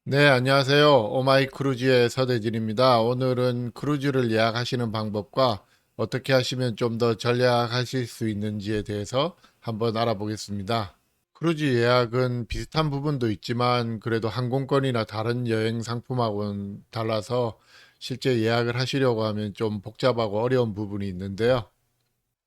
네, 안녕하세요. 오마이 크루즈의 서대진입니다. 오늘은 크루즈를 예약하시는 방법과 어떻게 하시면 좀 더 전략하실 수 있는지에 대해서 한번 알아보겠습니다. 크루즈 예약은 비슷한 부분도 있지만 그래도 항공권이나 다른 여행 상품하고는 달라서 실제 예약을 하시려고 하면 좀 복잡하고 어려운 부분이 있는데요.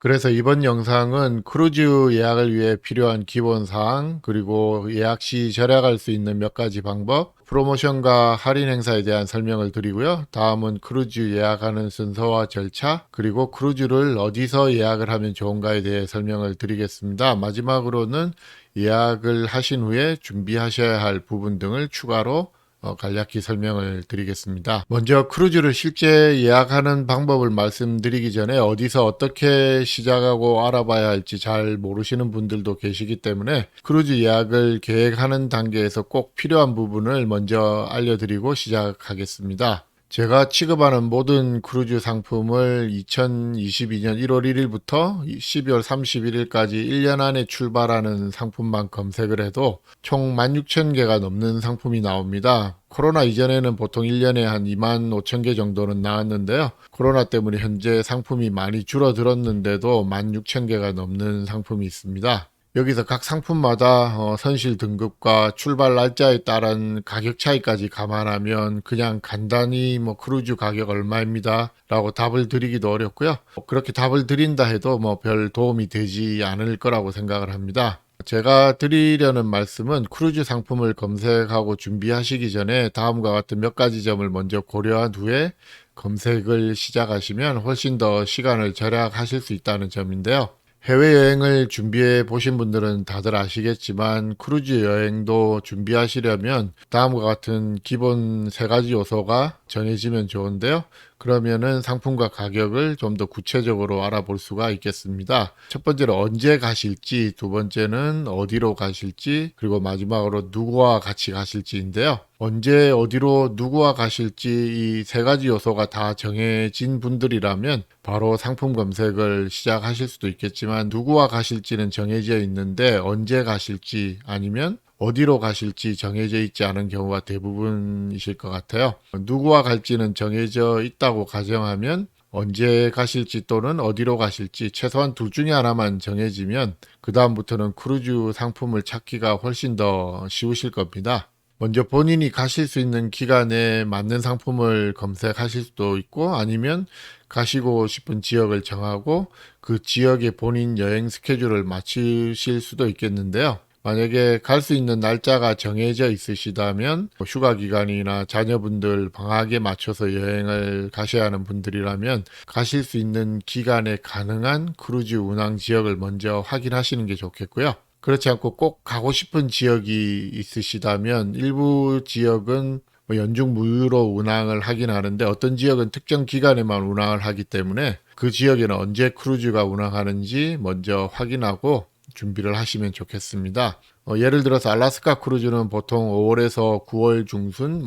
그래서 이번 영상은 크루즈 예약을 위해 필요한 기본 사항, 그리고 예약 시 절약할 수 있는 몇 가지 방법, 프로모션과 할인 행사에 대한 설명을 드리고요. 다음은 크루즈 예약하는 순서와 절차, 그리고 크루즈를 어디서 예약을 하면 좋은가에 대해 설명을 드리겠습니다. 마지막으로는 예약을 하신 후에 준비하셔야 할 부분 등을 추가로 간략히 설명을 드리겠습니다. 먼저 크루즈를 실제 예약하는 방법을 말씀드리기 전에 어디서 어떻게 시작하고 알아봐야 할지 잘 모르시는 분들도 계시기 때문에 크루즈 예약을 계획하는 단계에서 꼭 필요한 부분을 먼저 알려드리고 시작하겠습니다. 제가 취급하는 모든 크루즈 상품을 2022년 1월 1일부터 12월 31일까지 1년 안에 출발하는 상품만 검색을 해도 총 16,000개가 넘는 상품이 나옵니다. 코로나 이전에는 보통 1년에 한 2만 5천 개 정도는 나왔는데요. 코로나 때문에 현재 상품이 많이 줄어들었는데도 16,000개가 넘는 상품이 있습니다. 여기서 각 상품마다 선실 등급과 출발 날짜에 따른 가격 차이까지 감안하면 그냥 간단히 크루즈 가격 얼마입니다 라고 답을 드리기도 어렵고요. 그렇게 답을 드린다 해도 별 도움이 되지 않을 거라고 생각을 합니다. 제가 드리려는 말씀은 크루즈 상품을 검색하고 준비하시기 전에 다음과 같은 몇 가지 점을 먼저 고려한 후에 검색을 시작하시면 훨씬 더 시간을 절약하실 수 있다는 점인데요. 해외여행을 준비해 보신 분들은 다들 아시겠지만 크루즈 여행도 준비하시려면 다음과 같은 기본 세 가지 요소가 정해지면 좋은데요. 그러면은 상품과 가격을 좀 더 구체적으로 알아볼 수가 있겠습니다. 첫 번째로 언제 가실지, 두 번째는 어디로 가실지, 그리고 마지막으로 누구와 같이 가실지인데요. 언제 어디로 누구와 가실지 이 세 가지 요소가 다 정해진 분들이라면 바로 상품 검색을 시작하실 수도 있겠지만 누구와 가실지는 정해져 있는데 언제 가실지 아니면 어디로 가실지 정해져 있지 않은 경우가 대부분이실 것 같아요. 누구와 갈지는 정해져 있다고 가정하면 언제 가실지 또는 어디로 가실지 최소한 둘 중에 하나만 정해지면 그 다음부터는 크루즈 상품을 찾기가 훨씬 더 쉬우실 겁니다. 먼저 본인이 가실 수 있는 기간에 맞는 상품을 검색하실 수도 있고 아니면 가시고 싶은 지역을 정하고 그 지역의 본인 여행 스케줄을 맞추실 수도 있겠는데요. 만약에 갈 수 있는 날짜가 정해져 있으시다면 휴가 기간이나 자녀분들 방학에 맞춰서 여행을 가셔야 하는 분들이라면 가실 수 있는 기간에 가능한 크루즈 운항 지역을 먼저 확인하시는 게 좋겠고요. 그렇지 않고 꼭 가고 싶은 지역이 있으시다면 일부 지역은 연중 무휴로 운항을 하긴 하는데 어떤 지역은 특정 기간에만 운항을 하기 때문에 그 지역에는 언제 크루즈가 운항하는지 먼저 확인하고 준비를 하시면 좋겠습니다. 예를 들어서 알래스카 크루즈는 보통 5월에서 9월 중순,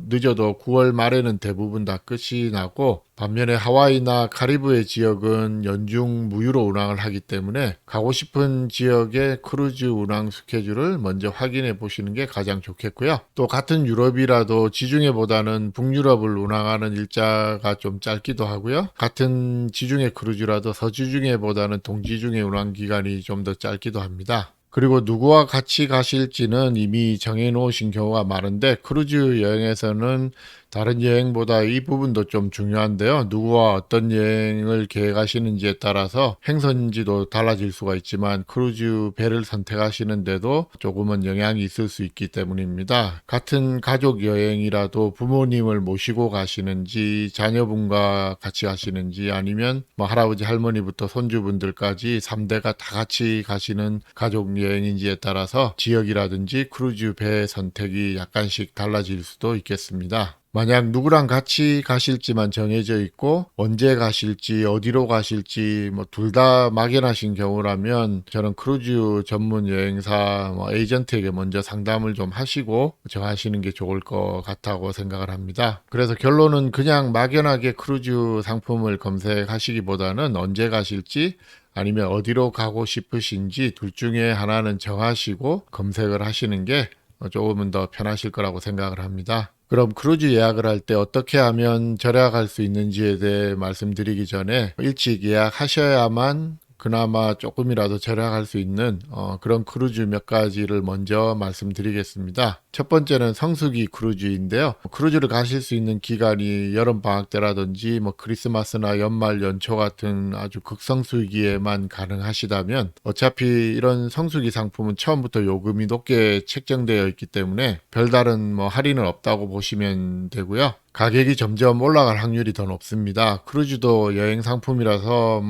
늦어도 9월 말에는 대부분 다 끝이 나고 반면에 하와이나 카리브해 지역은 연중 무휴로 운항을 하기 때문에 가고 싶은 지역의 크루즈 운항 스케줄을 먼저 확인해 보시는 게 가장 좋겠고요. 또 같은 유럽이라도 지중해보다는 북유럽을 운항하는 일자가 좀 짧기도 하고요. 같은 지중해 크루즈라도 서지중해보다는 동지중해 운항 기간이 좀 더 짧기도 합니다. 그리고 누구와 같이 가실지는 이미 정해 놓으신 경우가 많은데 크루즈 여행에서는 다른 여행보다 이 부분도 좀 중요한데요. 누구와 어떤 여행을 계획하시는지에 따라서 행선지도 달라질 수가 있지만 크루즈 배를 선택하시는데도 조금은 영향이 있을 수 있기 때문입니다. 같은 가족 여행이라도 부모님을 모시고 가시는지 자녀분과 같이 가시는지 아니면 할아버지 할머니부터 손주분들까지 3대가 다 같이 가시는 가족 여행인지에 따라서 지역이라든지 크루즈 배 선택이 약간씩 달라질 수도 있겠습니다. 만약 누구랑 같이 가실지만 정해져 있고 언제 가실지 어디로 가실지 둘 다 막연하신 경우라면 저는 크루즈 전문 여행사 에이전트에게 먼저 상담을 좀 하시고 정하시는 게 좋을 것 같다고 생각을 합니다. 그래서 결론은 그냥 막연하게 크루즈 상품을 검색하시기보다는 언제 가실지 아니면 어디로 가고 싶으신지 둘 중에 하나는 정하시고 검색을 하시는 게 조금은 더 편하실 거라고 생각을 합니다. 그럼 크루즈 예약을 할 때 어떻게 하면 절약할 수 있는지에 대해 말씀드리기 전에 일찍 예약하셔야만 그나마 조금이라도 절약할 수 있는 그런 크루즈 몇 가지를 먼저 말씀드리겠습니다. 첫 번째는 성수기 크루즈인데요. 크루즈를 가실 수 있는 기간이 여름 방학 때라든지 크리스마스나 연말 연초 같은 아주 극성수기에만 가능하시다면 어차피 이런 성수기 상품은 처음부터 요금이 높게 책정되어 있기 때문에 별다른 할인은 없다고 보시면 되고요. 가격이 점점 올라갈 확률이 더 높습니다. 크루즈도 여행 상품이라서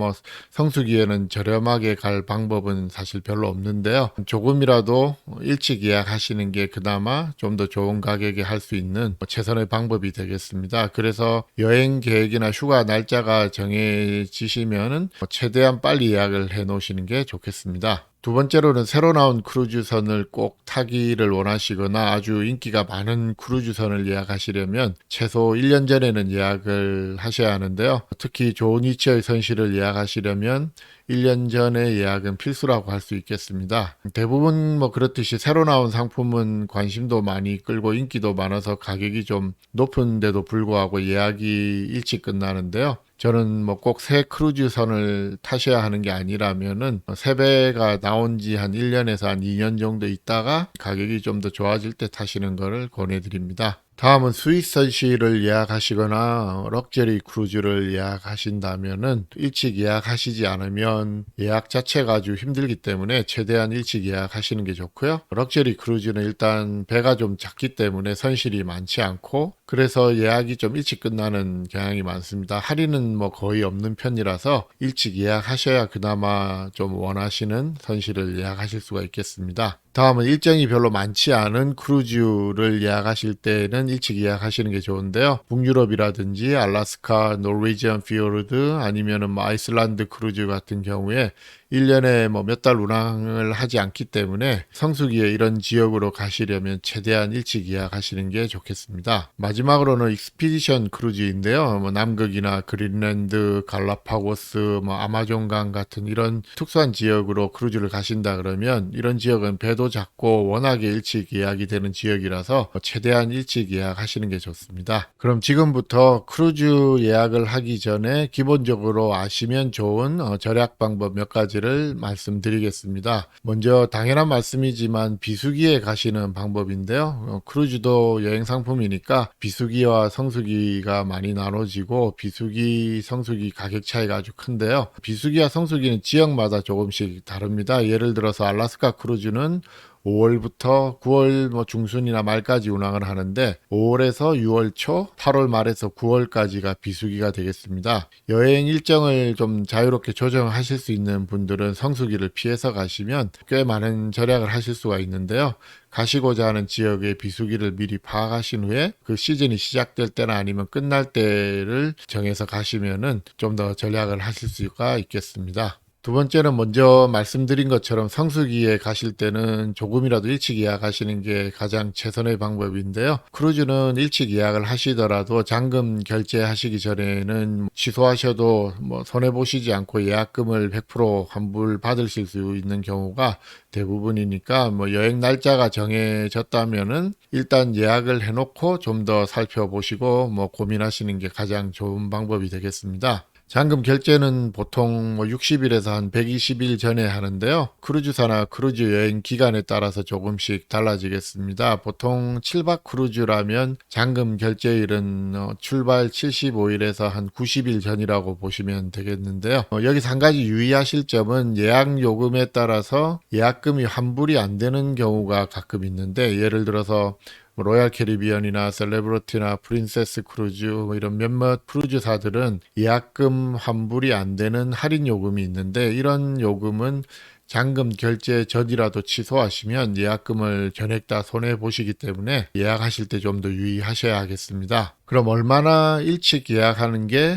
성수기에는 저렴하게 갈 방법은 사실 별로 없는데요. 조금이라도 일찍 예약하시는 게 그나마 좀 더 좋은 가격에 할 수 있는 최선의 방법이 되겠습니다. 그래서 여행 계획이나 휴가 날짜가 정해지시면은 최대한 빨리 예약을 해 놓으시는 게 좋겠습니다. 두 번째로는 새로 나온 크루즈선을 꼭 타기를 원하시거나 아주 인기가 많은 크루즈선을 예약하시려면 최소 1년 전에는 예약을 하셔야 하는데요. 특히 좋은 위치의 선실을 예약하시려면 1년 전에 예약은 필수라고 할 수 있겠습니다. 대부분 그렇듯이 새로 나온 상품은 관심도 많이 끌고 인기도 많아서 가격이 좀 높은데도 불구하고 예약이 일찍 끝나는데요. 저는 꼭 새 크루즈선을 타셔야 하는 게 아니라면은 새 배가 나온 지 한 1년에서 한 2년 정도 있다가 가격이 좀 더 좋아질 때 타시는 것을 권해드립니다. 다음은 스위스 선실을 예약하시거나 럭셔리 크루즈를 예약하신다면은 일찍 예약하시지 않으면 예약 자체가 아주 힘들기 때문에 최대한 일찍 예약하시는 게 좋고요. 럭셔리 크루즈는 일단 배가 좀 작기 때문에 선실이 많지 않고 그래서 예약이 좀 일찍 끝나는 경향이 많습니다. 할인은 거의 없는 편이라서 일찍 예약하셔야 그나마 좀 원하시는 선실을 예약하실 수가 있겠습니다. 다음은 일정이 별로 많지 않은 크루즈를 예약하실 때는 일찍 예약하시는 게 좋은데요. 북유럽이라든지 알래스카, 노르웨이지안 피오르드 아니면은 아이슬란드 크루즈 같은 경우에 1년에 몇 달 운항을 하지 않기 때문에 성수기에 이런 지역으로 가시려면 최대한 일찍 예약하시는 게 좋겠습니다. 마지막으로는 익스피디션 크루즈인데요. 남극이나 그린랜드, 갈라파고스, 아마존강 같은 이런 특수한 지역으로 크루즈를 가신다 그러면 이런 지역은 배도 작고 워낙에 일찍 예약이 되는 지역이라서 최대한 일찍 예약하시는 게 좋습니다. 그럼 지금부터 크루즈 예약을 하기 전에 기본적으로 아시면 좋은 절약 방법 몇 가지를 말씀드리겠습니다. 먼저 당연한 말씀이지만 비수기에 가시는 방법인데요. 크루즈도 여행 상품이니까 비수기와 성수기가 많이 나눠지고 비수기, 성수기 가격 차이가 아주 큰데요. 비수기와 성수기는 지역마다 조금씩 다릅니다. 예를 들어서 알래스카 크루즈는 5월부터 9월 중순이나 말까지 운항을 하는데 5월에서 6월 초, 8월 말에서 9월까지가 비수기가 되겠습니다. 여행 일정을 좀 자유롭게 조정하실 수 있는 분들은 성수기를 피해서 가시면 꽤 많은 절약을 하실 수가 있는데요. 가시고자 하는 지역의 비수기를 미리 파악하신 후에 그 시즌이 시작될 때나 아니면 끝날 때를 정해서 가시면은 좀 더 절약을 하실 수가 있겠습니다. 두 번째는 먼저 말씀드린 것처럼 성수기에 가실 때는 조금이라도 일찍 예약하시는 게 가장 최선의 방법인데요. 크루즈는 일찍 예약을 하시더라도 잔금 결제하시기 전에는 취소하셔도 손해보시지 않고 예약금을 100% 환불 받으실 수 있는 경우가 대부분이니까 여행 날짜가 정해졌다면은 일단 예약을 해놓고 좀 더 살펴보시고 고민하시는 게 가장 좋은 방법이 되겠습니다. 잔금 결제는 보통 60일에서 한 120일 전에 하는데요. 크루즈사나 크루즈 여행 기간에 따라서 조금씩 달라지겠습니다. 보통 7박 크루즈라면 잔금 결제일은 출발 75일에서 한 90일 전이라고 보시면 되겠는데요. 여기서 한 가지 유의하실 점은 예약 요금에 따라서 예약금이 환불이 안 되는 경우가 가끔 있는데 예를 들어서 로얄 캐리비언이나 셀레브리티나 프린세스 크루즈 이런 몇몇 크루즈사들은 예약금 환불이 안 되는 할인 요금이 있는데 이런 요금은 잔금 결제 전이라도 취소하시면 예약금을 전액 다 손해 보시기 때문에 예약하실 때 좀 더 유의하셔야 하겠습니다. 그럼 얼마나 일찍 예약하는 게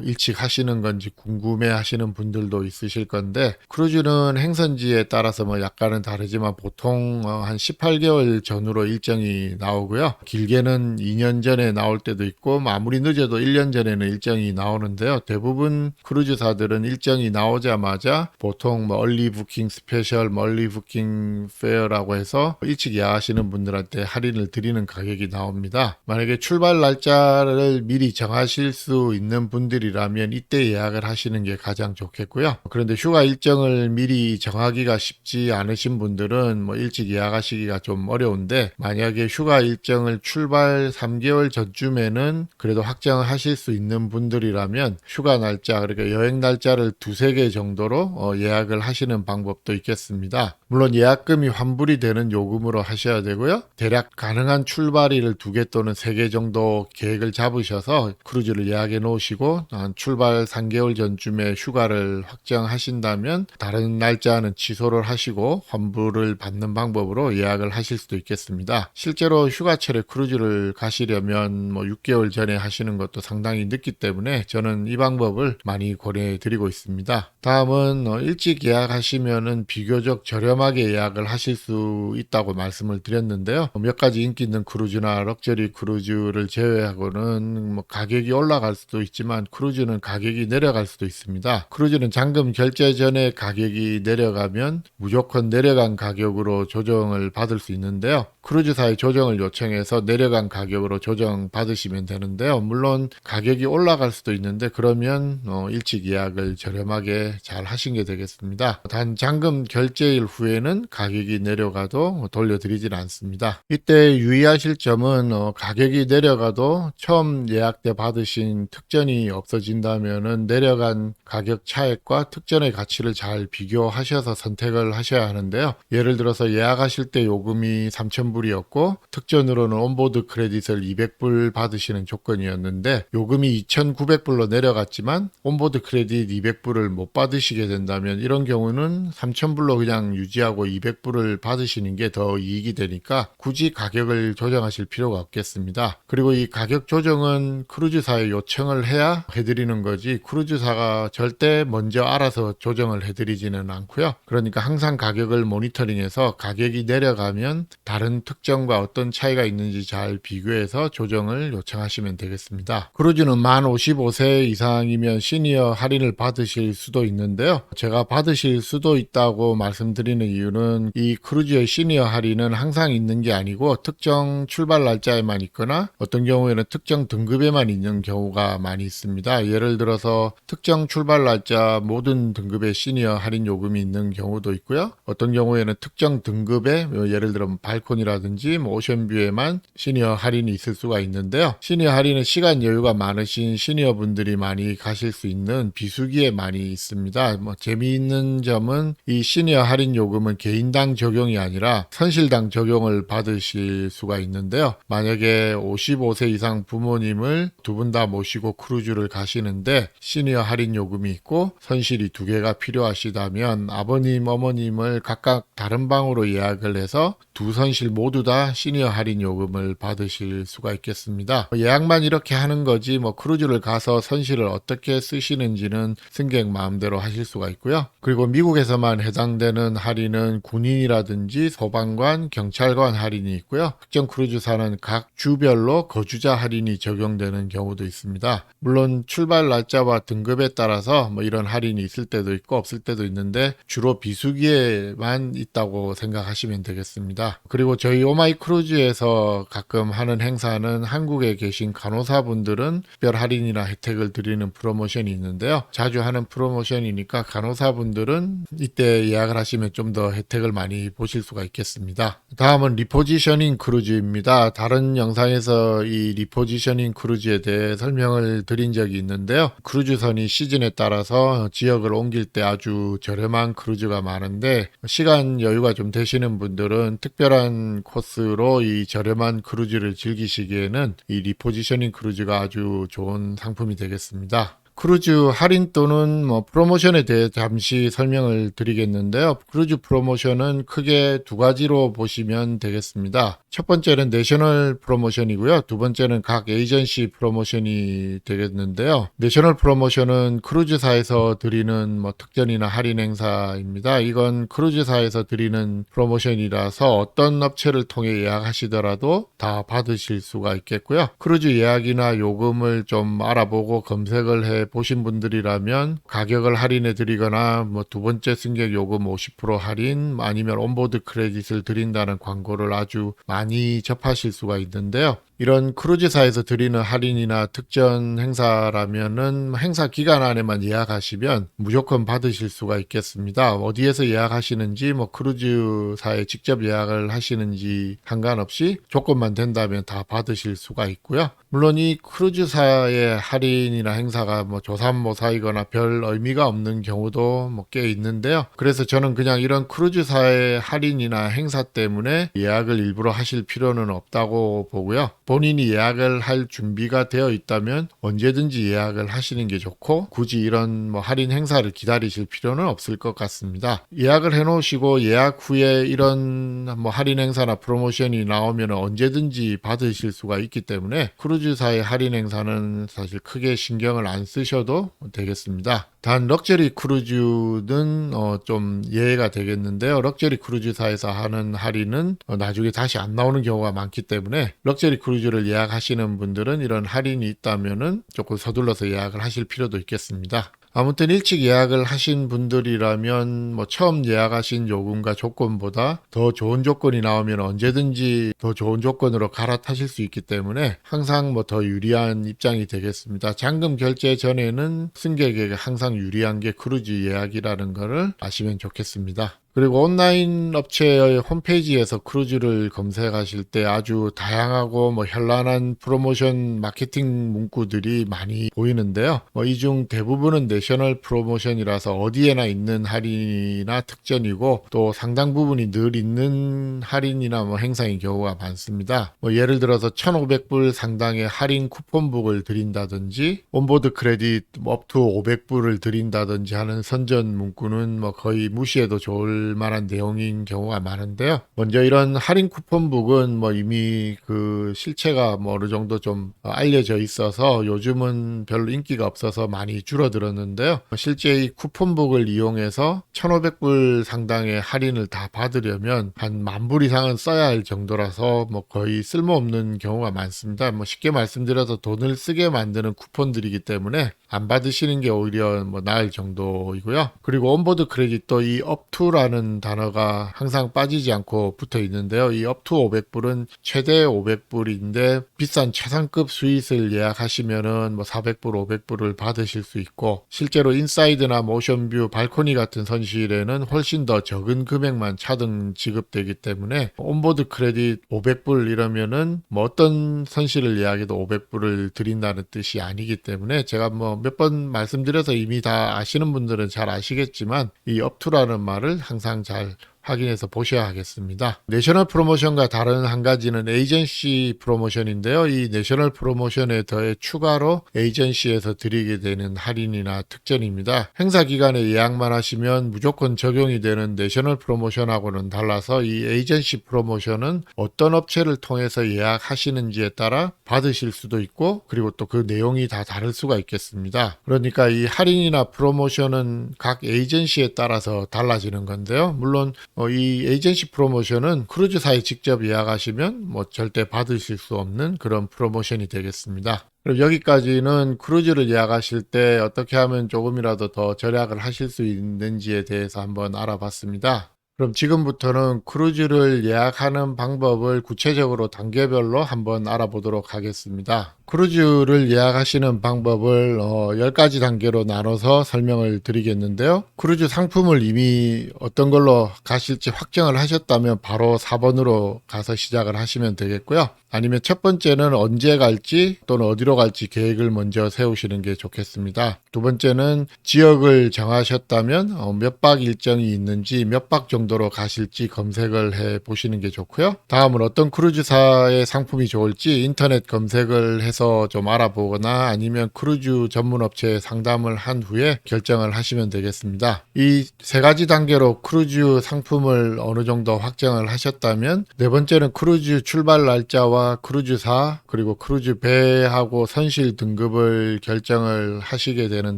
일찍 하시는 건지 궁금해 하시는 분들도 있으실 건데, 크루즈는 행선지에 따라서 뭐 약간은 다르지만 보통 한 18개월 전으로 일정이 나오고요. 길게는 2년 전에 나올 때도 있고, 뭐 아무리 늦어도 1년 전에는 일정이 나오는데요. 대부분 크루즈사들은 일정이 나오자마자 보통 뭐 얼리 부킹 스페셜, 얼리 부킹 페어라고 해서 일찍 예약하시는 분들한테 할인을 드리는 가격이 나옵니다. 만약에 출발 날짜를 미리 정하실 수 있는 분들이라면 이때 예약을 하시는 게 가장 좋겠고요. 그런데 휴가 일정을 미리 정하기가 쉽지 않으신 분들은 뭐 일찍 예약하시기가 좀 어려운데, 만약에 휴가 일정을 출발 3개월 전쯤에는 그래도 확정을 하실 수 있는 분들이라면 휴가 날짜, 그러니까 여행 날짜를 두세 개 정도로 예약을 하시는 방법도 있겠습니다. 물론 예약금이 환불이 되는 요금으로 하셔야 되고요. 대략 가능한 출발일을 2개 또는 3개 정도 계획을 잡으셔서 크루즈를 예약해 놓으시고 출발 3개월 전쯤에 휴가를 확정하신다면 다른 날짜는 취소를 하시고 환불을 받는 방법으로 예약을 하실 수도 있겠습니다. 실제로 휴가철에 크루즈를 가시려면 뭐 6개월 전에 하시는 것도 상당히 늦기 때문에 저는 이 방법을 많이 고려해 드리고 있습니다. 다음은 일찍 예약하시면은 비교적 저렴하게 예약을 하실 수 있다고 말씀을 드렸는데요. 몇 가지 인기 있는 크루즈나 럭셔리 크루즈를 제외하고는 뭐 가격이 올라갈 수도 있지만 크루즈는 가격이 내려갈 수도 있습니다. 크루즈는 잔금 결제 전에 가격이 내려가면 무조건 내려간 가격으로 조정을 받을 수 있는데요. 크루즈사의 조정을 요청해서 내려간 가격으로 조정 받으시면 되는데요. 물론 가격이 올라갈 수도 있는데 그러면 일찍 예약을 저렴하게 잘 하신 게 되겠습니다. 단 잔금 결제일 후에는 가격이 내려가도 돌려드리진 않습니다. 이때 유의하실 점은 가격이 내려가도 처음 예약 때 받으신 특전이 없어진다면은 내려간 가격 차액과 특전의 가치를 잘 비교하셔서 선택을 하셔야 하는데요. 예를 들어서 예약하실 때 요금이 3,000불이었고 특전으로는 온보드 크레딧을 200불 받으시는 조건이었는데 요금이 2,900불로 내려갔지만 온보드 크레딧 200불을 못 받으시게 된다면 이런 경우는 3,000불로 그냥 유지하고 200불을 받으시는 게 더 이익이 되니까 굳이 가격을 조정하실 필요가 없겠습니다. 그리고 이 가격 조정은 크루즈사에 요청을 해야 해드리는 거지 크루즈사가 절대 먼저 알아서 조정을 해드리지는 않고요. 그러니까 항상 가격을 모니터링해서 가격이 내려가면 다른 특정과 어떤 차이가 있는지 잘 비교해서 조정을 요청하시면 되겠습니다. 크루즈는 만 55세 이상이면 시니어 할인을 받으실 수도 있는데요. 제가 받으실 수도 있다고 말씀드리는 이유는 이 크루즈의 시니어 할인은 항상 있는 게 아니고 특정 출발 날짜에만 있거나 어떤 경우에는 특정 등급에만 있는 경우가 많이 있습니다. 예를 들어서 특정 출발 날짜 모든 등급의 시니어 할인 요금이 있는 경우도 있고요. 어떤 경우에는 특정 등급에 예를 들어 발코니라든지 오션뷰에만 시니어 할인이 있을 수가 있는데요. 시니어 할인은 시간 여유가 많으신 시니어 분들이 많이 가실 수 있는 비수기에 많이 있습니다. 재미있는 점은 이 시니어 할인 요금은 개인당 적용이 아니라 선실당 적용을 받으실 수가 있는데요. 만약에 55세 이상 부모님을 두 분 다 모시고 크루즈를 가시는데 시니어 할인 요금이 있고 선실이 2개가 필요하시다면 아버님, 어머님을 각각 다른 방으로 예약을 해서 두 선실 모두 다 시니어 할인 요금을 받으실 수가 있겠습니다. 예약만 이렇게 하는 거지 크루즈를 가서 선실을 어떻게 쓰시는지는 승객 마음대로 하실 수가 있고요. 그리고 미국에서만 해당되는 할인은 군인이라든지 소방관, 경찰관 할인이 있고요. 특정 크루즈사는 각 주별로 거주자 할인이 적용되는 경우도 있습니다. 물론 출발 날짜와 등급에 따라서 이런 할인이 있을 때도 있고 없을 때도 있는데 주로 비수기에만 있다고 생각하시면 되겠습니다. 그리고 저희 오마이 크루즈에서 가끔 하는 행사는 한국에 계신 간호사분들은 특별 할인이나 혜택을 드리는 프로모션이 있는데요. 자주 하는 프로모션이니까 간호사분들은 이때 예약을 하시면 좀 더 혜택을 많이 보실 수가 있겠습니다. 다음은 리포지셔닝 크루즈입니다. 다른 영상에서 이 리포지셔닝 크루즈에 대해 설명을 드린 적이 있는데요. 크루즈선이 시즌에 따라서 지역을 옮길 때 아주 저렴한 크루즈가 많은데 시간 여유가 좀 되시는 분들은 특별한 코스로 이 저렴한 크루즈를 즐기시기에는 이 리포지셔닝 크루즈가 아주 좋은 상품이 되겠습니다. 크루즈 할인 또는 프로모션에 대해 잠시 설명을 드리겠는데요. 크루즈 프로모션은 크게 두 가지로 보시면 되겠습니다. 첫 번째는 내셔널 프로모션이고요. 두 번째는 각 에이전시 프로모션이 되겠는데요. 내셔널 프로모션은 크루즈사에서 드리는 특전이나 할인 행사입니다. 이건 크루즈사에서 드리는 프로모션이라서 어떤 업체를 통해 예약하시더라도 다 받으실 수가 있겠고요. 크루즈 예약이나 요금을 좀 알아보고 검색을 해 보신 분들이라면 가격을 할인해 드리거나 두 번째 승객 요금 50% 할인 아니면 온보드 크레딧을 드린다는 광고를 아주 많이 접하실 수가 있는데요. 이런 크루즈사에서 드리는 할인이나 특전 행사라면은 행사 기간 안에만 예약하시면 무조건 받으실 수가 있겠습니다. 어디에서 예약하시는지 크루즈사에 직접 예약을 하시는지 상관없이 조건만 된다면 다 받으실 수가 있고요. 물론 이 크루즈사의 할인이나 행사가 조삼모사이거나 별 의미가 없는 경우도 꽤 있는데요. 그래서 저는 그냥 이런 크루즈사의 할인이나 행사 때문에 예약을 일부러 하실 필요는 없다고 보고요. 본인이 예약을 할 준비가 되어 있다면 언제든지 예약을 하시는 게 좋고 굳이 이런 할인 행사를 기다리실 필요는 없을 것 같습니다. 예약을 해 놓으시고 예약 후에 이런 할인 행사나 프로모션이 나오면 언제든지 받으실 수가 있기 때문에 크루즈사의 할인 행사는 사실 크게 신경을 안 쓰셔도 되겠습니다. 단 럭셔리 크루즈는 좀 예외가 되겠는데요. 럭셔리 크루즈사에서 하는 할인은 나중에 다시 안 나오는 경우가 많기 때문에 럭셔리 크루즈를 예약하시는 분들은 이런 할인이 있다면은 조금 서둘러서 예약을 하실 필요도 있겠습니다. 아무튼 일찍 예약을 하신 분들이라면 처음 예약하신 요금과 조건보다 더 좋은 조건이 나오면 언제든지 더 좋은 조건으로 갈아타실 수 있기 때문에 항상 더 유리한 입장이 되겠습니다. 잔금 결제 전에는 승객에게 항상 유리한 게 크루즈 예약이라는 것을 아시면 좋겠습니다. 그리고 온라인 업체의 홈페이지에서 크루즈를 검색하실 때 아주 다양하고 현란한 프로모션 마케팅 문구들이 많이 보이는데요. 이 중 대부분은 내셔널 프로모션이라서 어디에나 있는 할인이나 특전이고 또 상당 부분이 늘 있는 할인이나 행사인 경우가 많습니다. 예를 들어서 1,500불 상당의 할인 쿠폰북을 드린다든지 온보드 크레딧 업투 500불을 드린다든지 하는 선전 문구는 거의 무시해도 좋을 만한 내용인 경우가 많은데요. 먼저 이런 할인 쿠폰북은 이미 그 실체가 어느 정도 좀 알려져 있어서 요즘은 별로 인기가 없어서 많이 줄어들었는데요. 실제 이 쿠폰북을 이용해서 1,500불 상당의 할인을 다 받으려면 한 10,000불 이상은 써야 할 정도라서 거의 쓸모없는 경우가 많습니다. 쉽게 말씀드려서 돈을 쓰게 만드는 쿠폰들이기 때문에 안 받으시는 게 오히려 나을 정도이고요. 그리고 온보드 크레딧도 이 업투라는 단어가 항상 빠지지 않고 붙어 있는데요. 이 업투 500불은 최대 500불인데 비싼 최상급 스윗을 예약하시면은 400불, 500불을 받으실 수 있고 실제로 인사이드나 모션뷰, 발코니 같은 선실에는 훨씬 더 적은 금액만 차등 지급되기 때문에 온보드 크레딧 500불 이러면은 어떤 선실을 예약해도 500불을 드린다는 뜻이 아니기 때문에 제가 몇 번 말씀드려서 이미 다 아시는 분들은 잘 아시겠지만 이 업투라는 말을 항상 잘 확인해서 보셔야 하겠습니다. 내셔널 프로모션과 다른 한 가지는 에이전시 프로모션인데요. 이 내셔널 프로모션에 더해 추가로 에이전시에서 드리게 되는 할인이나 특전입니다. 행사 기간에 예약만 하시면 무조건 적용이 되는 내셔널 프로모션하고는 달라서 이 에이전시 프로모션은 어떤 업체를 통해서 예약하시는지에 따라 받으실 수도 있고 그리고 또 그 내용이 다 다를 수가 있겠습니다. 그러니까 이 할인이나 프로모션은 각 에이전시에 따라서 달라지는 건데요. 물론 이 에이전시 프로모션은 크루즈사에 직접 예약하시면 절대 받으실 수 없는 그런 프로모션이 되겠습니다. 그럼 여기까지는 크루즈를 예약하실 때 어떻게 하면 조금이라도 더 절약을 하실 수 있는지에 대해서 한번 알아봤습니다. 그럼 지금부터는 크루즈를 예약하는 방법을 구체적으로 단계별로 한번 알아보도록 하겠습니다. 크루즈를 예약하시는 방법을 10가지 단계로 나눠서 설명을 드리겠는데요. 크루즈 상품을 이미 어떤 걸로 가실지 확정을 하셨다면 바로 4번으로 가서 시작을 하시면 되겠고요. 아니면 첫 번째는 언제 갈지 또는 어디로 갈지 계획을 먼저 세우시는 게 좋겠습니다. 두 번째는 지역을 정하셨다면 몇 박 일정이 있는지 몇 박 정도로 가실지 검색을 해 보시는 게 좋고요. 다음은 어떤 크루즈사의 상품이 좋을지 인터넷 검색을 해서 가서 좀 알아보거나 아니면 크루즈 전문 업체에 상담을 한 후에 결정을 하시면 되겠습니다. 이 세 가지 단계로 크루즈 상품을 어느 정도 확정을 하셨다면, 네 번째는 크루즈 출발 날짜와 크루즈사 그리고 크루즈 배하고 선실 등급을 결정을 하시게 되는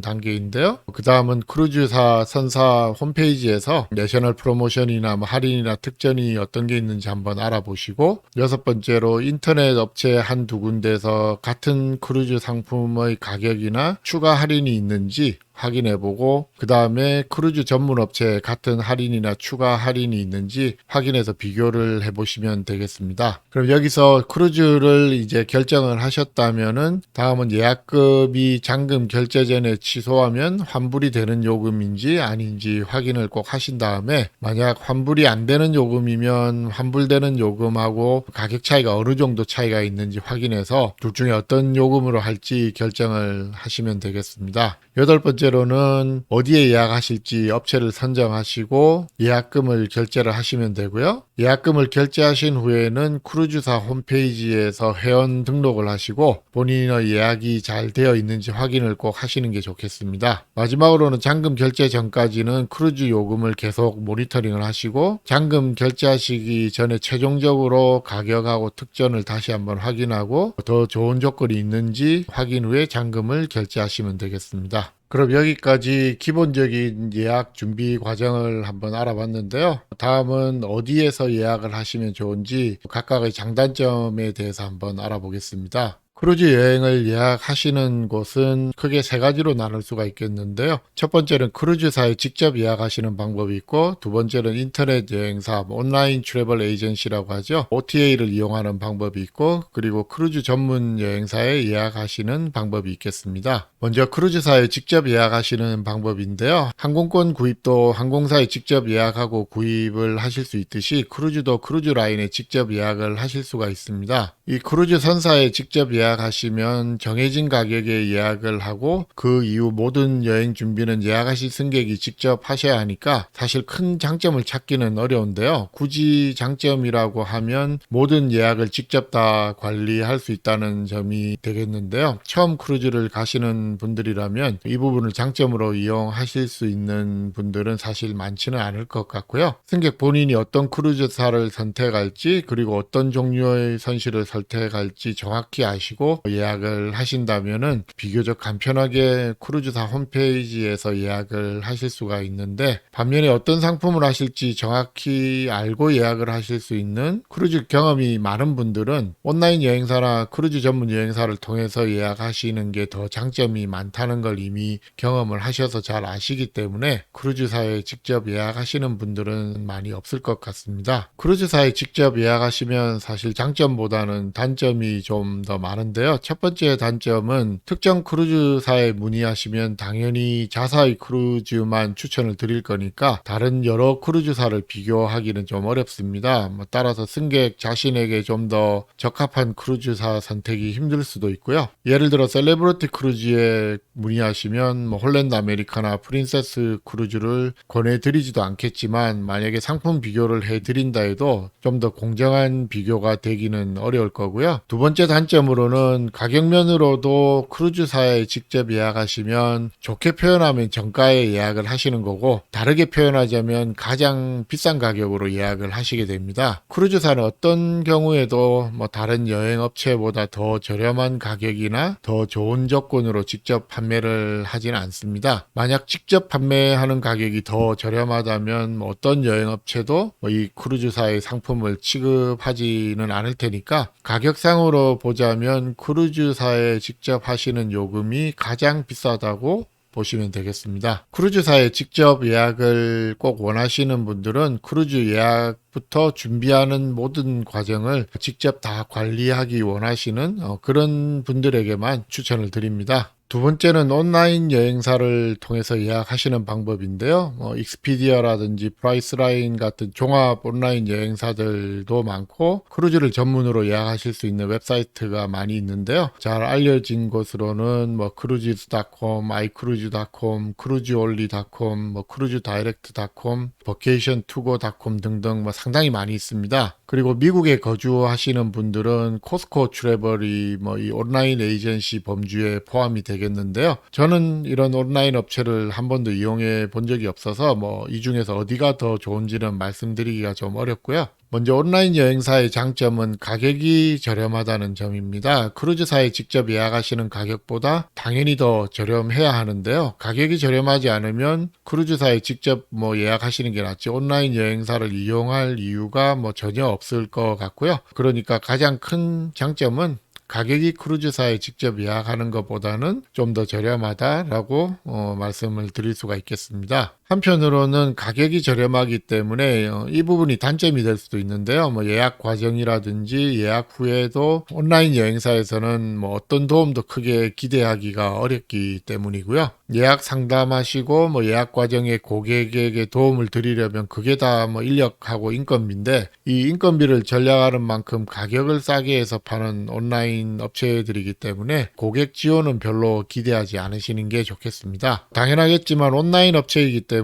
단계인데요. 그 다음은 크루즈사 선사 홈페이지에서 내셔널 프로모션이나 뭐 할인이나 특전이 어떤 게 있는지 한번 알아보시고, 여섯 번째로 인터넷 업체 한두 군데에서 같은 크루즈 상품의 가격이나 추가 할인이 있는지 확인해보고, 그 다음에 크루즈 전문 업체에 같은 할인이나 추가 할인이 있는지 확인해서 비교를 해보시면 되겠습니다. 그럼 여기서 크루즈를 이제 결정을 하셨다면은, 다음은 예약금이 잔금 결제 전에 취소하면 환불이 되는 요금인지 아닌지 확인을 꼭 하신 다음에, 만약 환불이 안 되는 요금이면 환불되는 요금하고 가격 차이가 어느 정도 차이가 있는지 확인해서 둘 중에 어떤 요금으로 할지 결정을 하시면 되겠습니다. 여덟 번째로는 어디에 예약하실지 업체를 선정하시고 예약금을 결제를 하시면 되고요. 예약금을 결제하신 후에는 크루즈사 홈페이지에서 회원 등록을 하시고 본인의 예약이 잘 되어 있는지 확인을 꼭 하시는 게 좋겠습니다. 마지막으로는 잔금 결제 전까지는 크루즈 요금을 계속 모니터링을 하시고, 잔금 결제하시기 전에 최종적으로 가격하고 특전을 다시 한번 확인하고 더 좋은 조건이 있는지 확인 후에 잔금을 결제하시면 되겠습니다. 그럼 여기까지 기본적인 예약 준비 과정을 한번 알아봤는데요. 다음은 어디에서 예약을 하시면 좋은지 각각의 장단점에 대해서 한번 알아보겠습니다. 크루즈 여행을 예약하시는 곳은 크게 세 가지로 나눌 수가 있겠는데요. 첫 번째는 크루즈사에 직접 예약하시는 방법이 있고, 두 번째는 인터넷 여행사, 온라인 트래블 에이전시라고 하죠. OTA를 이용하는 방법이 있고, 그리고 크루즈 전문 여행사에 예약하시는 방법이 있겠습니다. 먼저 크루즈사에 직접 예약하시는 방법인데요. 항공권 구입도 항공사에 직접 예약하고 구입을 하실 수 있듯이 크루즈도 크루즈라인에 직접 예약을 하실 수가 있습니다. 이 크루즈 선사에 직접 예약하시면 정해진 가격에 예약을 하고 그 이후 모든 여행 준비는 예약하실 승객이 직접 하셔야 하니까 사실 큰 장점을 찾기는 어려운데요. 굳이 장점이라고 하면 모든 예약을 직접 다 관리할 수 있다는 점이 되겠는데요. 처음 크루즈를 가시는 분들이라면 이 부분을 장점으로 이용하실 수 있는 분들은 사실 많지는 않을 것 같고요. 승객 본인이 어떤 크루즈사를 선택할지 그리고 어떤 종류의 선실을 선택할지 정확히 아시고 예약을 하신다면은 비교적 간편하게 크루즈사 홈페이지에서 예약을 하실 수가 있는데, 반면에 어떤 상품을 하실지 정확히 알고 예약을 하실 수 있는 크루즈 경험이 많은 분들은 온라인 여행사나 크루즈 전문 여행사를 통해서 예약하시는 게 더 장점이 많다는 걸 이미 경험을 하셔서 잘 아시기 때문에 크루즈사에 직접 예약하시는 분들은 많이 없을 것 같습니다. 크루즈사에 직접 예약하시면 사실 장점보다는 단점이 좀 더 많은데요. 첫 번째 단점은 특정 크루즈사에 문의하시면 당연히 자사의 크루즈만 추천을 드릴 거니까 다른 여러 크루즈사를 비교하기는 좀 어렵습니다. 따라서 승객 자신에게 좀 더 적합한 크루즈사 선택이 힘들 수도 있고요. 예를 들어 셀레브리티 크루즈에 문의하시면 홀랜드 아메리카나 프린세스 크루즈를 권해드리지도 않겠지만, 만약에 상품 비교를 해드린다 해도 좀 더 공정한 비교가 되기는 어려울 거고요. 두 번째 단점으로는 가격면으로도 크루즈사에 직접 예약하시면 좋게 표현하면 정가에 예약을 하시는 거고, 다르게 표현하자면 가장 비싼 가격으로 예약을 하시게 됩니다. 크루즈사는 어떤 경우에도 다른 여행업체보다 더 저렴한 가격이나 더 좋은 조건으로 직접 판매를 하지는 않습니다. 만약 직접 판매하는 가격이 더 저렴하다면 어떤 여행업체도 이 크루즈사의 상품을 취급하지는 않을 테니까, 가격상으로 보자면 크루즈사에 직접 하시는 요금이 가장 비싸다고 보시면 되겠습니다. 크루즈사에 직접 예약을 꼭 원하시는 분들은 크루즈 예약부터 준비하는 모든 과정을 직접 다 관리하기 원하시는 그런 분들에게만 추천을 드립니다. 두 번째는 온라인 여행사를 통해서 예약하시는 방법인데요. 익스피디아라든지 프라이스라인 같은 종합 온라인 여행사들도 많고 크루즈를 전문으로 예약하실 수 있는 웹사이트가 많이 있는데요. 잘 알려진 곳으로는 크루즈닷컴, 아이크루즈닷컴, 크루즈올리닷컴, 크루즈다이렉트닷컴, 버케이션투고닷컴 등등 상당히 많이 있습니다. 그리고 미국에 거주하시는 분들은 코스코 트래블이 이 온라인 에이전시 범주에 포함이 되겠는데요. 저는 이런 온라인 업체를 한 번도 이용해 본 적이 없어서 이 중에서 어디가 더 좋은지는 말씀드리기가 좀 어렵고요. 먼저 온라인 여행사의 장점은 가격이 저렴하다는 점입니다. 크루즈사에 직접 예약하시는 가격보다 당연히 더 저렴해야 하는데요. 가격이 저렴하지 않으면 크루즈사에 직접 예약하시는 게 낫지 온라인 여행사를 이용할 이유가 전혀 없을 것 같고요. 그러니까 가장 큰 장점은 가격이 크루즈사에 직접 예약하는 것보다는 좀 더 저렴하다라고 말씀을 드릴 수가 있겠습니다. 한편으로는 가격이 저렴하기 때문에 이 부분이 단점이 될 수도 있는데요. 예약 과정이라든지 예약 후에도 온라인 여행사에서는 어떤 도움도 크게 기대하기가 어렵기 때문이고요. 예약 상담하시고 예약 과정에 고객에게 도움을 드리려면 그게 다 인력하고 인건비인데 이 인건비를 절약하는 만큼 가격을 싸게 해서 파는 온라인 업체들이기 때문에 고객 지원은 별로 기대하지 않으시는 게 좋겠습니다. 당연하겠지만 온라인 업체이기 때문에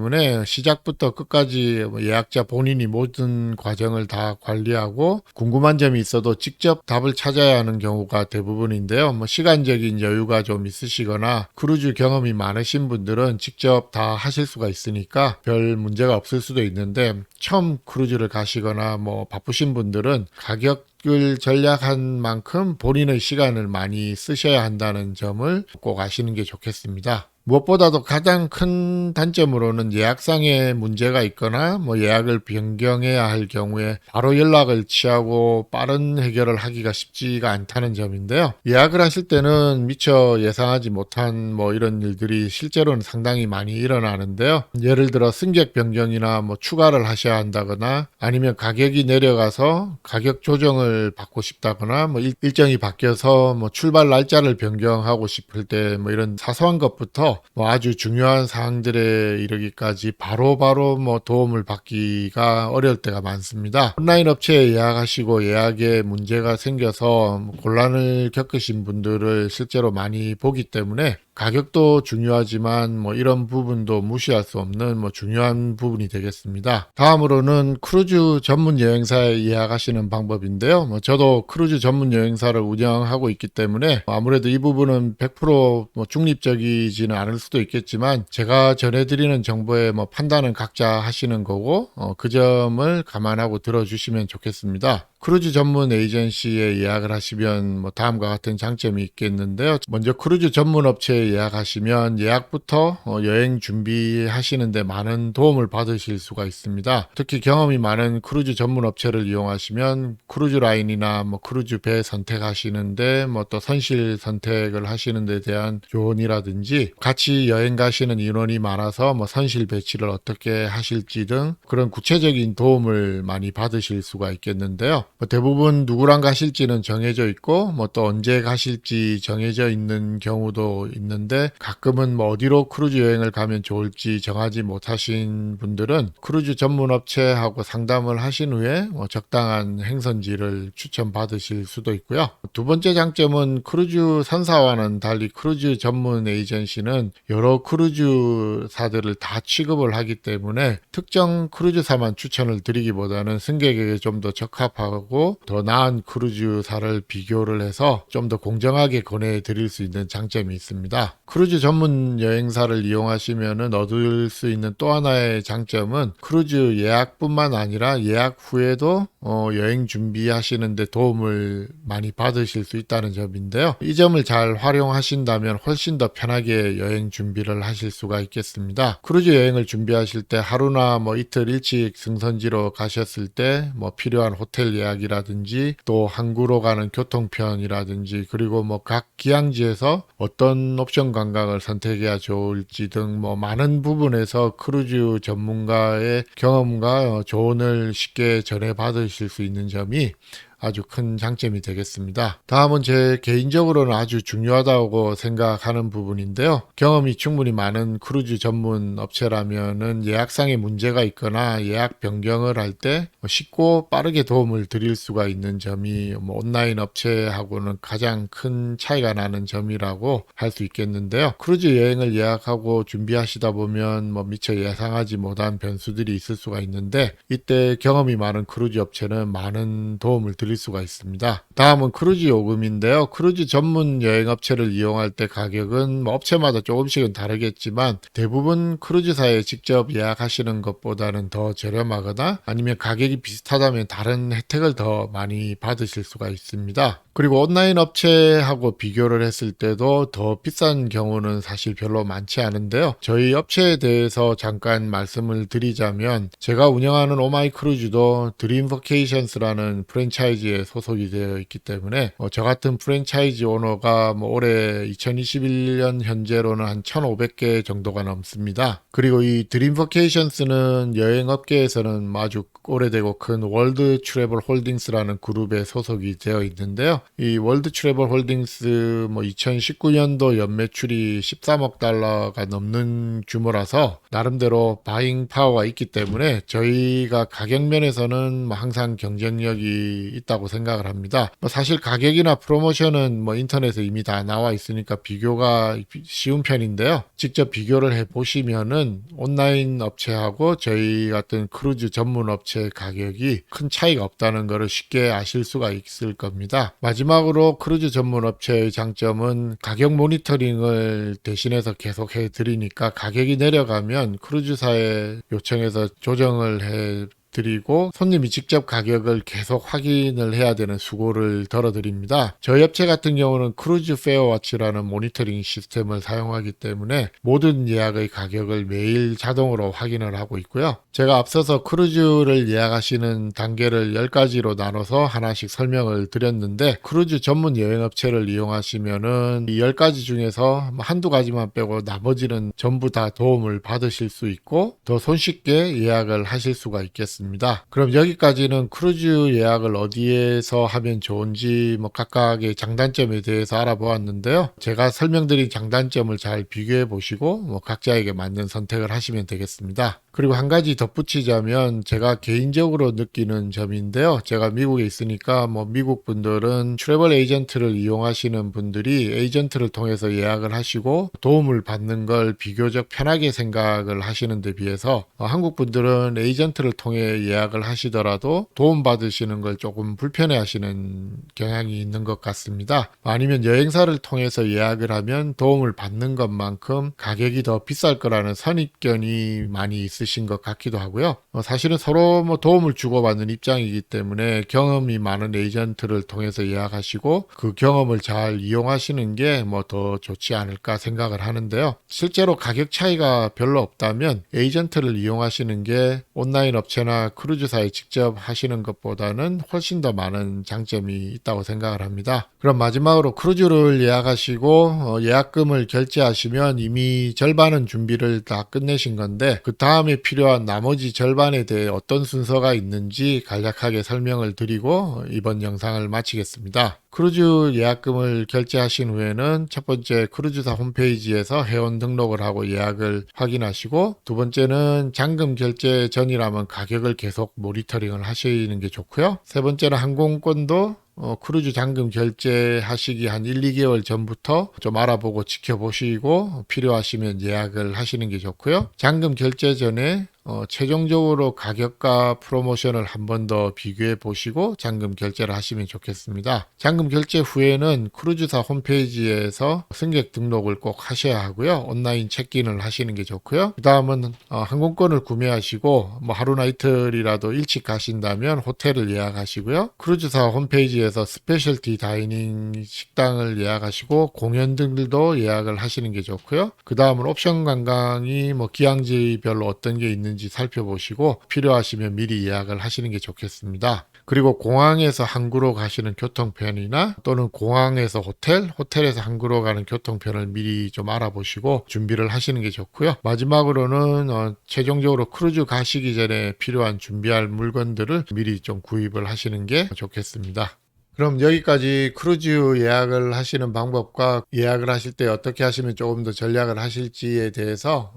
시작부터 끝까지 예약자 본인이 모든 과정을 다 관리하고 궁금한 점이 있어도 직접 답을 찾아야 하는 경우가 대부분인데요. 시간적인 여유가 좀 있으시거나 크루즈 경험이 많으신 분들은 직접 다 하실 수가 있으니까 별 문제가 없을 수도 있는데 처음 크루즈를 가시거나 바쁘신 분들은 가격을 절약한 만큼 본인의 시간을 많이 쓰셔야 한다는 점을 꼭 아시는 게 좋겠습니다. 무엇보다도 가장 큰 단점으로는 예약상에 문제가 있거나 예약을 변경해야 할 경우에 바로 연락을 취하고 빠른 해결을 하기가 쉽지가 않다는 점인데요. 예약을 하실 때는 미처 예상하지 못한 이런 일들이 실제로는 상당히 많이 일어나는데요. 예를 들어 승객 변경이나 추가를 하셔야 한다거나 아니면 가격이 내려가서 가격 조정을 받고 싶다거나 일정이 바뀌어서 출발 날짜를 변경하고 싶을 때 이런 사소한 것부터 아주 중요한 사항들에 이르기까지 바로바로 도움을 받기가 어려울 때가 많습니다. 온라인 업체에 예약하시고 예약에 문제가 생겨서 곤란을 겪으신 분들을 실제로 많이 보기 때문에 가격도 중요하지만 이런 부분도 무시할 수 없는 중요한 부분이 되겠습니다. 다음으로는 크루즈 전문 여행사에 예약하시는 방법인데요. 저도 크루즈 전문 여행사를 운영하고 있기 때문에 아무래도 이 부분은 100% 중립적이지는 않을 수도 있겠지만 제가 전해드리는 정보에 판단은 각자 하시는 거고 그 점을 감안하고 들어주시면 좋겠습니다. 크루즈 전문 에이전시에 예약을 하시면 다음과 같은 장점이 있겠는데요. 먼저 크루즈 전문 업체에 예약하시면 예약부터 여행 준비하시는데 많은 도움을 받으실 수가 있습니다. 특히 경험이 많은 크루즈 전문 업체를 이용하시면 크루즈 라인이나 크루즈 배 선택하시는데 또 선실 선택을 하시는 데 대한 조언이라든지 같이 여행 가시는 인원이 많아서 선실 배치를 어떻게 하실지 등 그런 구체적인 도움을 많이 받으실 수가 있겠는데요. 대부분 누구랑 가실지는 정해져 있고 또 언제 가실지 정해져 있는 경우도 있는데 가끔은 어디로 크루즈 여행을 가면 좋을지 정하지 못하신 분들은 크루즈 전문 업체하고 상담을 하신 후에 적당한 행선지를 추천받으실 수도 있고요. 두 번째 장점은 크루즈 선사와는 달리 크루즈 전문 에이전시는 여러 크루즈사들을 다 취급을 하기 때문에 특정 크루즈사만 추천을 드리기보다는 승객에게 좀 더 적합하고 더 나은 크루즈사를 비교를 해서 좀 더 공정하게 권해드릴 수 있는 장점이 있습니다. 크루즈 전문 여행사를 이용하시면 얻을 수 있는 또 하나의 장점은 크루즈 예약뿐만 아니라 예약 후에도 여행 준비하시는데 도움을 많이 받으실 수 있다는 점인데요. 이 점을 잘 활용하신다면 훨씬 더 편하게 여행 준비를 하실 수가 있겠습니다. 크루즈 여행을 준비하실 때 하루나 이틀 일찍 승선지로 가셨을 때 필요한 호텔 예약이라든지 또 항구로 가는 교통편이라든지 그리고 각 기항지에서 어떤 옵션 관광을 선택해야 좋을지 등 많은 부분에서 크루즈 전문가의 경험과 조언을 쉽게 전해 받으실 수 있는 점이 아주 큰 장점이 되겠습니다. 다음은 제 개인적으로는 아주 중요하다고 생각하는 부분인데요. 경험이 충분히 많은 크루즈 전문 업체라면은 예약상에 문제가 있거나 예약 변경을 할 때 쉽고 빠르게 도움을 드릴 수가 있는 점이 온라인 업체하고는 가장 큰 차이가 나는 점이라고 할 수 있겠는데요. 크루즈 여행을 예약하고 준비하시다 보면 미처 예상하지 못한 변수들이 있을 수가 있는데, 이때 경험이 많은 크루즈 업체는 많은 도움을 드릴 수가 있습니다. 다음은 크루즈 요금인데요. 크루즈 전문 여행업체를 이용할 때 가격은 업체마다 조금씩은 다르겠지만 대부분 크루즈사에 직접 예약하시는 것보다는 더 저렴하거나 아니면 가격이 비슷하다면 다른 혜택을 더 많이 받으실 수가 있습니다. 그리고 온라인 업체하고 비교를 했을 때도 더 비싼 경우는 사실 별로 많지 않은데요. 저희 업체에 대해서 잠깐 말씀을 드리자면, 제가 운영하는 오마이크루즈도 드림버케이션스라는 프랜차이즈에 소속이 되어 있기 때문에 저 같은 프랜차이즈 오너가 올해 2021년 현재로는 한 1,500개 정도가 넘습니다. 그리고 이 드림버케이션스는 여행업계에서는 아주 오래되고 큰 월드 트래블 홀딩스라는 그룹에 소속이 되어 있는데요. 이 월드 트래블 홀딩스 2019년도 연매출이 13억 달러가 넘는 규모라서 나름대로 바잉 파워가 있기 때문에 저희가 가격 면에서는 항상 경쟁력이 있다고 생각을 합니다. 사실 가격이나 프로모션은 인터넷에 이미 다 나와 있으니까 비교가 쉬운 편인데요. 직접 비교를 해 보시면은 온라인 업체하고 저희 같은 크루즈 전문 업체의 가격이 큰 차이가 없다는 것을 쉽게 아실 수가 있을 겁니다. 마지막으로 크루즈 전문 업체의 장점은 가격 모니터링을 대신해서 계속 해드리니까 가격이 내려가면 크루즈사에 요청해서 조정을 드리고 손님이 직접 가격을 계속 확인을 해야 되는 수고를 덜어드립니다. 저희 업체 같은 경우는 크루즈 페어워치라는 모니터링 시스템을 사용하기 때문에 모든 예약의 가격을 매일 자동으로 확인을 하고 있고요. 제가 앞서서 크루즈를 예약하시는 단계를 10가지로 나눠서 하나씩 설명을 드렸는데, 크루즈 전문 여행업체를 이용하시면은 이 10가지 중에서 한두 가지만 빼고 나머지는 전부 다 도움을 받으실 수 있고 더 손쉽게 예약을 하실 수가 있겠습니다. 그럼 여기까지는 크루즈 예약을 어디에서 하면 좋은지 각각의 장단점에 대해서 알아보았는데요. 제가 설명드린 장단점을 잘 비교해 보시고 각자에게 맞는 선택을 하시면 되겠습니다. 그리고 한 가지 덧붙이자면, 제가 개인적으로 느끼는 점인데요. 제가 미국에 있으니까 미국 분들은 트래블 에이전트를 이용하시는 분들이 에이전트를 통해서 예약을 하시고 도움을 받는 걸 비교적 편하게 생각을 하시는 데 비해서 한국 분들은 에이전트를 통해 예약을 하시더라도 도움 받으시는 걸 조금 불편해 하시는 경향이 있는 것 같습니다. 아니면 여행사를 통해서 예약을 하면 도움을 받는 것만큼 가격이 더 비쌀 거라는 선입견이 많이 있으신 것 같기도 하고요. 사실은 서로 도움을 주고받는 입장이기 때문에 경험이 많은 에이전트를 통해서 예약하시고 그 경험을 잘 이용하시는 게 더 좋지 않을까 생각을 하는데요. 실제로 가격 차이가 별로 없다면 에이전트를 이용하시는 게 온라인 업체나 크루즈사에 직접 하시는 것보다는 훨씬 더 많은 장점이 있다고 생각을 합니다. 그럼 마지막으로 크루즈를 예약하시고 예약금을 결제하시면 이미 절반은 준비를 다 끝내신 건데, 그 다음에 필요한 나머지 절반에 대해 어떤 순서가 있는지 간략하게 설명을 드리고 이번 영상을 마치겠습니다. 크루즈 예약금을 결제하신 후에는 첫 번째, 크루즈사 홈페이지에서 회원 등록을 하고 예약을 확인하시고, 두 번째는 잔금 결제 전이라면 가격을 계속 모니터링을 하시는 게 좋고요. 세 번째는 항공권도 크루즈 잔금 결제하시기 한 1, 2개월 전부터 좀 알아보고 지켜보시고 필요하시면 예약을 하시는 게 좋고요. 잔금 결제 전에 최종적으로 가격과 프로모션을 한 번 더 비교해 보시고 잔금 결제를 하시면 좋겠습니다. 잔금 결제 후에는 크루즈사 홈페이지에서 승객 등록을 꼭 하셔야 하고요. 온라인 체크인을 하시는 게 좋고요. 그 다음은 항공권을 구매하시고 하루나 이틀이라도 일찍 가신다면 호텔을 예약하시고요. 크루즈사 홈페이지에서 스페셜티 다이닝 식당을 예약하시고 공연들도 예약을 하시는 게 좋고요. 그 다음은 옵션 관광이 기항지별로 어떤 게 있는지 살펴보시고 필요하시면 미리 예약을 하시는 게 좋겠습니다. 그리고 공항에서 항구로 가시는 교통편이나 또는 공항에서 호텔에서 항구로 가는 교통편을 미리 좀 알아보시고 준비를 하시는 게 좋고요. 마지막으로는 최종적으로 크루즈 가시기 전에 필요한 준비할 물건들을 미리 좀 구입을 하시는 게 좋겠습니다. 그럼 여기까지 크루즈 예약을 하시는 방법과 예약을 하실 때 어떻게 하시면 조금 더 전략을 하실지에 대해서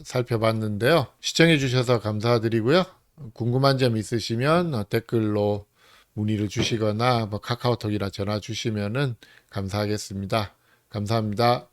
살펴봤는데요. 시청해 주셔서 감사드리고요. 궁금한 점 있으시면 댓글로 문의를 주시거나 카카오톡이나 전화 주시면은 감사하겠습니다. 감사합니다.